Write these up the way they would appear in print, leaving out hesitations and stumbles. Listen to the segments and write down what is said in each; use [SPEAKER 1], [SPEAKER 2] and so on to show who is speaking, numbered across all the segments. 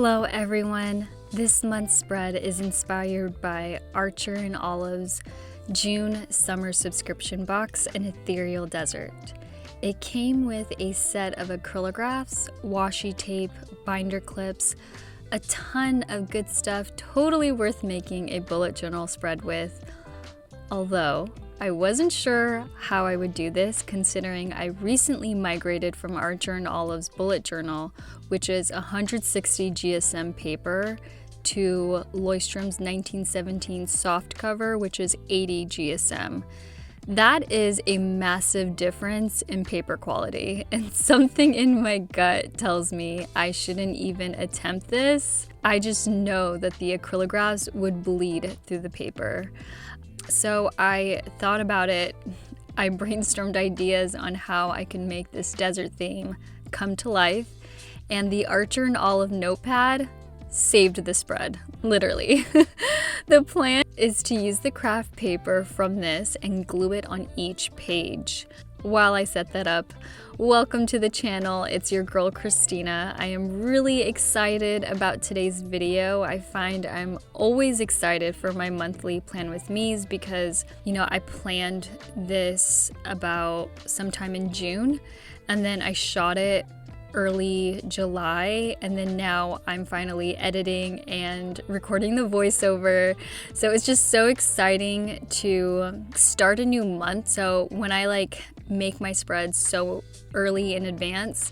[SPEAKER 1] Hello everyone. This month's spread is inspired by Archer and Olive's June summer subscription box, An Ethereal Desert. It came with a set of acrylographs, washi tape, binder clips, a ton of good stuff, totally worth making a bullet journal spread with. Although I wasn't sure how I would do this, considering I recently migrated from Archer and Olive's bullet journal, which is 160 GSM paper, to Leuchtturm's 1917 soft cover, which is 80 GSM. That is a massive difference in paper quality, and something in my gut tells me I shouldn't even attempt this. I just know that the acrylographs would bleed through the paper. So I thought about it. I brainstormed ideas on how I can make this desert theme come to life, and the Archer and Olive notepad saved the spread, literally. The plan is to use the craft paper from this and glue it on each page. While I set that up, welcome to the channel. It's your girl Christina. I am really excited about today's video. I find I'm always excited for my monthly Plan With Me's because, I planned this about sometime in June, and then I shot it early July, and then now I'm finally editing and recording the voiceover. So it's just so exciting to start a new month. So when I make my spreads so early in advance,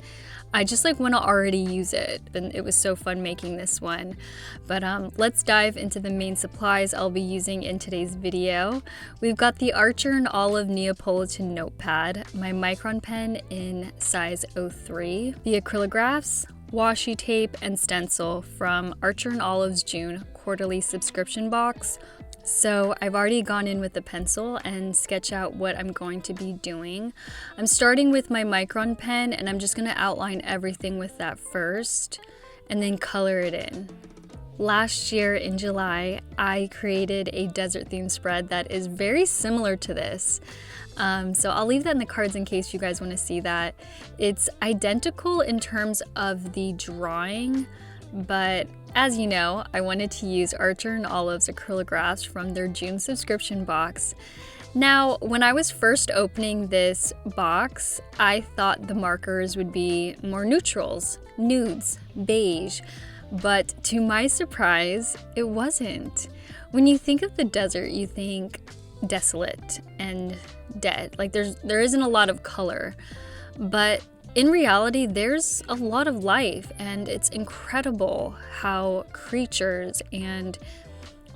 [SPEAKER 1] I just want to already use it, and it was so fun making this one. But let's dive into the main supplies I'll be using in today's video. We've got the Archer and Olive Neapolitan notepad, my micron pen in size 03, the acrylographs, washi tape, and stencil from Archer and Olive's June quarterly subscription box. So I've already gone in with the pencil and sketch out what I'm going to be doing. I'm starting with my micron pen, and I'm just going to outline everything with that first and then color it in. Last year in July, I created a desert theme spread that is very similar to this. So I'll leave that in the cards in case you guys want to see that. It's identical in terms of the drawing, but as you know, I wanted to use Archer and Olive's acrylographs from their June subscription box. Now, when I was first opening this box, I thought the markers would be more neutrals, nudes, beige, but to my surprise, it wasn't. When you think of the desert, you think desolate and dead. There isn't a lot of color, but in reality, there's a lot of life, and it's incredible how creatures and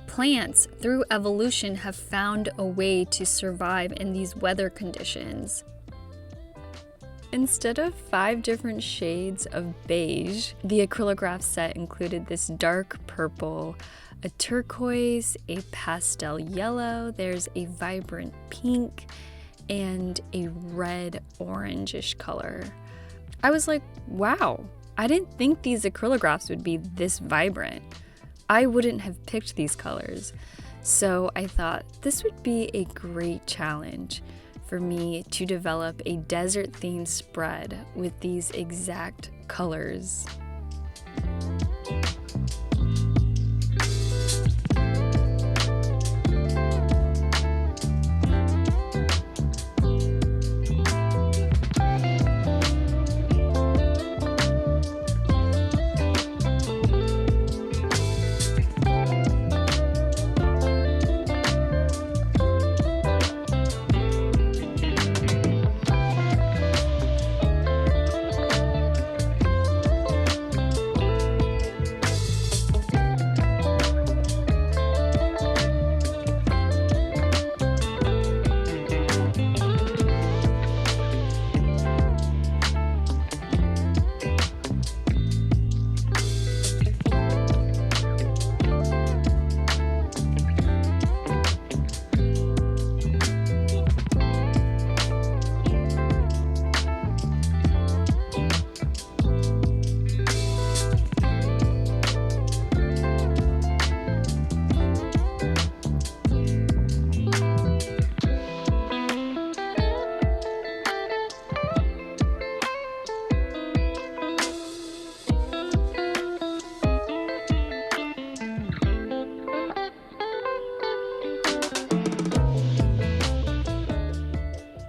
[SPEAKER 1] plants through evolution have found a way to survive in these weather conditions. Instead of 5 different shades of beige, the acrylograph set included this dark purple, a turquoise, a pastel yellow, there's a vibrant pink, and a red orangish color. I was like, wow, I didn't think these acrylographs would be this vibrant. I wouldn't have picked these colors. So I thought this would be a great challenge for me to develop a desert themed spread with these exact colors.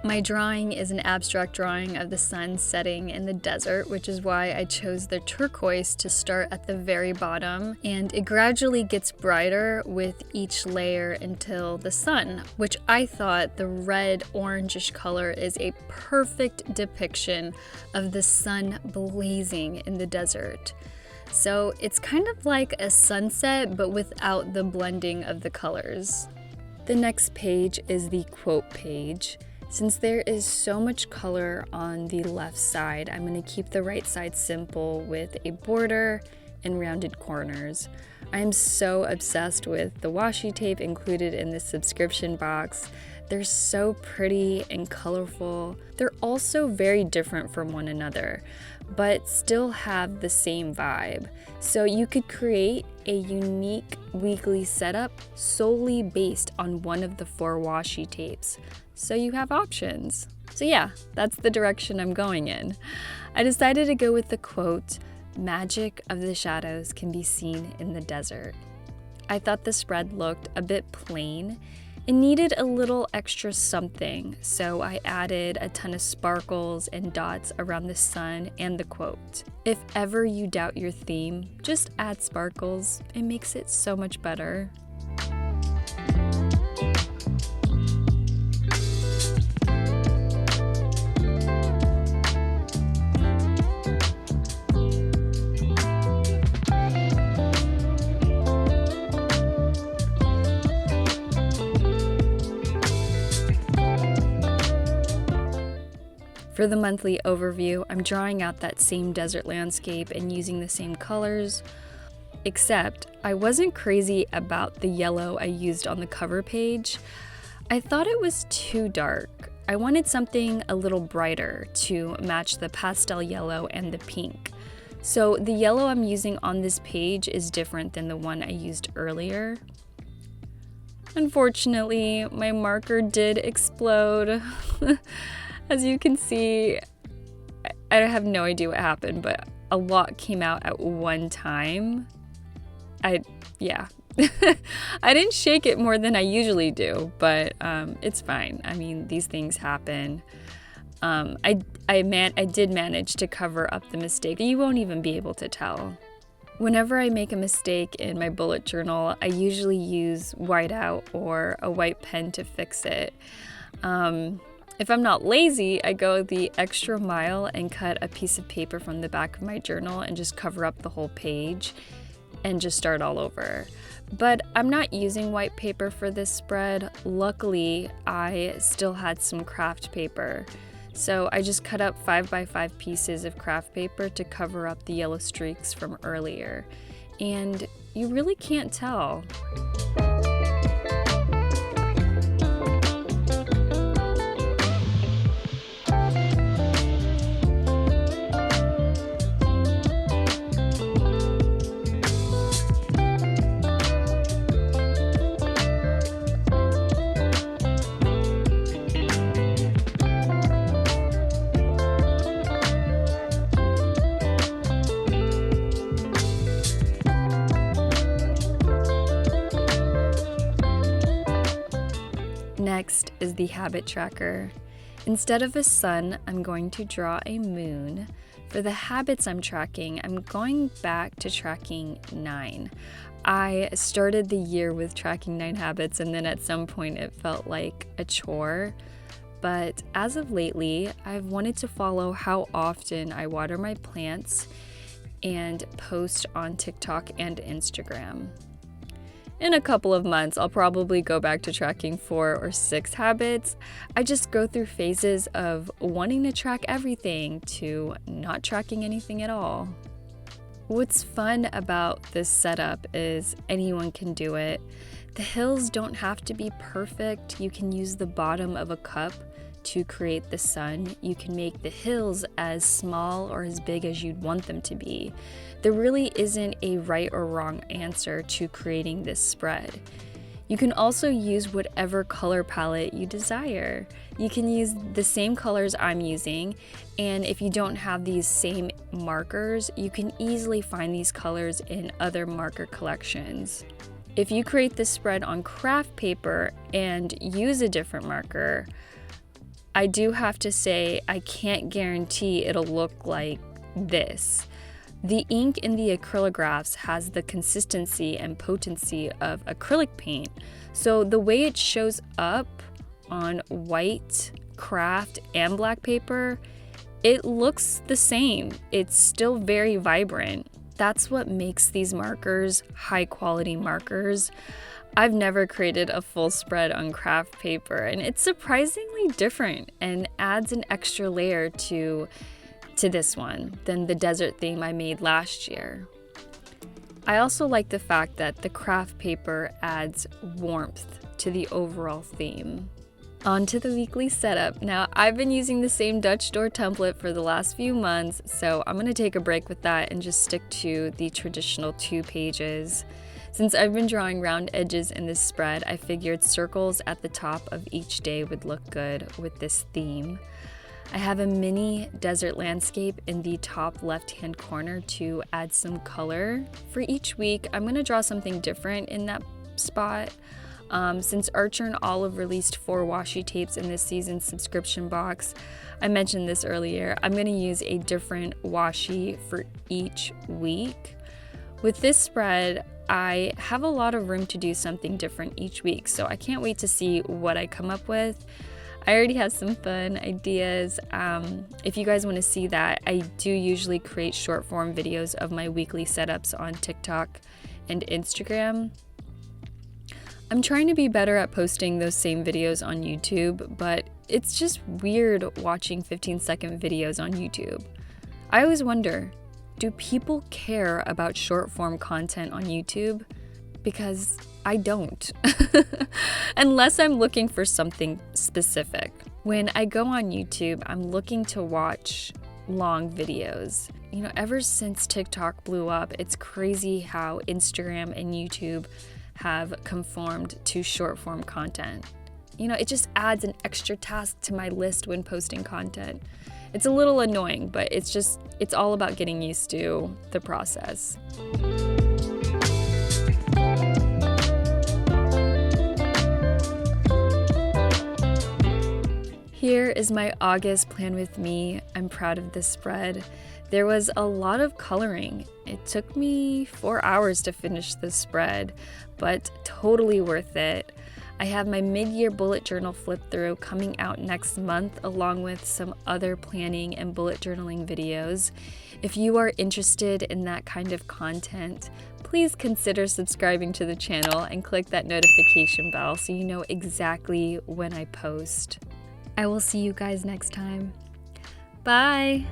[SPEAKER 1] My drawing is an abstract drawing of the sun setting in the desert, which is why I chose the turquoise to start at the very bottom, and it gradually gets brighter with each layer until the sun, which I thought the red orangish color is a perfect depiction of the sun blazing in the desert. So it's kind of like a sunset, but without the blending of the colors. The next page is the quote page. Since there is so much color on the left side, I'm going to keep the right side simple with a border and rounded corners. I am so obsessed with the washi tape included in the subscription box. They're so pretty and colorful. They're also very different from one another, but still have the same vibe. So you could create a unique weekly setup solely based on one of the 4 washi tapes. So you have options. So yeah, that's the direction I'm going in. I decided to go with the quote, "Magic of the shadows can be seen in the desert." I thought the spread looked a bit plain. It needed a little extra something, so I added a ton of sparkles and dots around the sun and the quote. If ever you doubt your theme, just add sparkles. It makes it so much better. For the monthly overview, I'm drawing out that same desert landscape and using the same colors, except I wasn't crazy about the yellow I used on the cover page. I thought it was too dark. I wanted something a little brighter to match the pastel yellow and the pink. So the yellow I'm using on this page is different than the one I used earlier. Unfortunately, my marker did explode. As you can see, I have no idea what happened, but a lot came out at one time. Yeah. I didn't shake it more than I usually do, but it's fine. I mean, these things happen. I did manage to cover up the mistake. You won't even be able to tell. Whenever I make a mistake in my bullet journal, I usually use whiteout or a white pen to fix it. If I'm not lazy, I go the extra mile and cut a piece of paper from the back of my journal and just cover up the whole page and just start all over. But I'm not using white paper for this spread. Luckily, I still had some craft paper. So I just cut up 5x5 pieces of craft paper to cover up the yellow streaks from earlier. And you really can't tell. Next is the habit tracker. Instead of a sun, I'm going to draw a moon. For the habits I'm tracking, I'm going back to tracking 9. I started the year with tracking 9 habits, and then at some point it felt like a chore. But as of lately, I've wanted to follow how often I water my plants and post on TikTok and Instagram. In a couple of months, I'll probably go back to tracking 4 or 6 habits. I just go through phases of wanting to track everything to not tracking anything at all. What's fun about this setup is anyone can do it. The hills don't have to be perfect. You can use the bottom of a cup to create the sun. You can make the hills as small or as big as you'd want them to be. There really isn't a right or wrong answer to creating this spread. You can also use whatever color palette you desire. You can use the same colors I'm using, and if you don't have these same markers, you can easily find these colors in other marker collections. If you create this spread on craft paper and use a different marker, I do have to say I can't guarantee it'll look like this. The ink in the acrylographs has the consistency and potency of acrylic paint, so the way it shows up on white, craft, and black paper, it looks the same. It's still very vibrant. That's what makes these markers high quality markers. I've never created a full spread on craft paper, and it's surprisingly different and adds an extra layer to this one than the desert theme I made last year. I also like the fact that the craft paper adds warmth to the overall theme. On to the weekly setup. Now, I've been using the same Dutch door template for the last few months, so I'm going to take a break with that and just stick to the traditional 2 pages. Since I've been drawing round edges in this spread, I figured circles at the top of each day would look good with this theme. I have a mini desert landscape in the top left-hand corner to add some color. For each week, I'm going to draw something different in that spot. Since Archer and Olive released 4 washi tapes in this season's subscription box, I mentioned this earlier, I'm going to use a different washi for each week. With this spread, I have a lot of room to do something different each week, so I can't wait to see what I come up with. I already have some fun ideas. If you guys want to see that, I do usually create short form videos of my weekly setups on TikTok and Instagram. I'm trying to be better at posting those same videos on YouTube, but it's just weird watching 15-second videos on YouTube. I always wonder, do people care about short form content on YouTube? Because I don't, unless I'm looking for something specific. When I go on YouTube, I'm looking to watch long videos. You know, ever since TikTok blew up, it's crazy how Instagram and YouTube have conformed to short form content. You know, it just adds an extra task to my list when posting content. It's a little annoying, but it's all about getting used to the process. Here is my August plan with me. I'm proud of this spread. There was a lot of coloring. It took me 4 hours to finish this spread, but totally worth it. I have my mid-year bullet journal flip through coming out next month, along with some other planning and bullet journaling videos. If you are interested in that kind of content, please consider subscribing to the channel and click that notification bell so you know exactly when I post. I will see you guys next time. Bye!